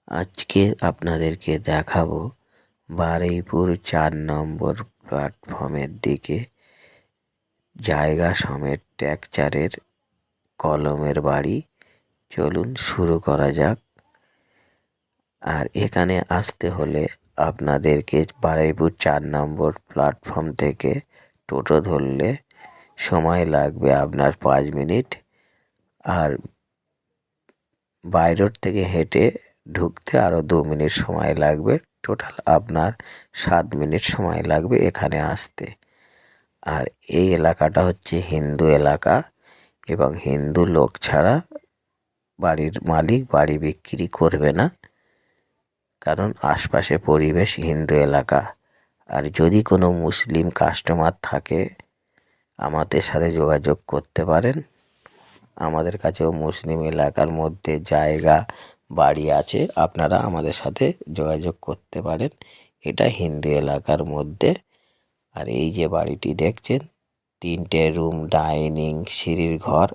আজকে আপনাদেরকে দেখাবো বারুইপুর 4 নম্বর প্ল্যাটফর্মের দিকে জায়গা সমেত ট্যাকচারের কলমের বাড়ি। চলুন শুরু করা যাক। আর এখানে আসতে হলে আপনাদেরকে বারুইপুর 4 নম্বর প্ল্যাটফর্ম থেকে টোটো ধরলে সময় লাগবে আপনার 5 মিনিট। আর বাই রোড থেকে হেঁটে ঢুকতে আরও 2 মিনিট সময় লাগবে। টোটাল আপনার 7 মিনিট সময় লাগবে এখানে আসতে। আর এই এলাকাটা হচ্ছে হিন্দু এলাকা এবং হিন্দু লোক ছাড়া বাড়ির মালিক বাড়ি বিক্রি করবে না, কারণ আশপাশে পরিবেশ হিন্দু এলাকা। আর যদি কোনো মুসলিম কাস্টমার থাকে আমাদের সাথে যোগাযোগ করতে পারেন। আমাদের কাছেও মুসলিম এলাকার মধ্যে জায়গা বাড়ি আছে, আপনারা আমাদের সাথে যোগাযোগ করতে পারেন। এটা হিন্দু এলাকার মধ্যে। আর এই যে বাড়িটি দেখছেন, 3টে রুম, ডাইনিং, সিঁড়ির ঘর,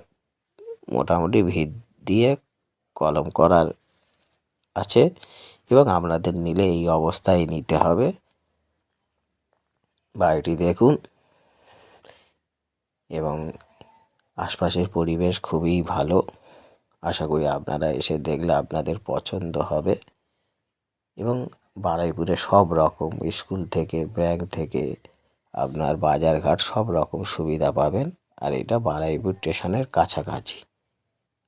মোটামুটি ভিত দিয়ে কলম করার আছে এবং আপনাদের নিলে এই অবস্থায় নিতে হবে। বাড়িটি দেখুন এবং আশপাশের পরিবেশ খুবই ভালো। আশা করি আপনারা এসে দেখলে আপনাদের পছন্দ হবে। এবং বারুইপুরে সব রকম স্কুল থেকে, ব্যাংক থেকে, আপনার বাজারঘাট সব রকম সুবিধা পাবেন। আর এটা বারুইপুর স্টেশনের কাছাকাছি।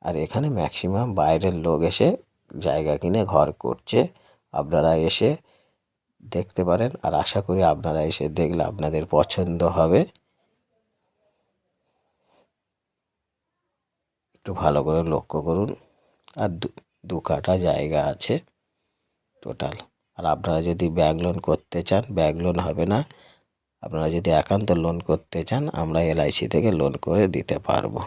আর এখানে ম্যাক্সিমাম বাইরের লোক এসে জায়গা কিনে ঘর করছে। আপনারা এসে দেখতে পারেন। আর আশা করি আপনারা এসে দেখলে আপনাদের পছন্দ হবে। একটু ভালো করে লক্ষ্য করুন। আর দু কাঠা জায়গা আছে টোটাল। আর আপনারা যদি ব্যাংক লোন করতে চান, ব্যাংক লোন হবে না। আপনারা যদি একান্ত লোন করতে চান, আমরা LIC থেকে লোন করে দিতে পারবো।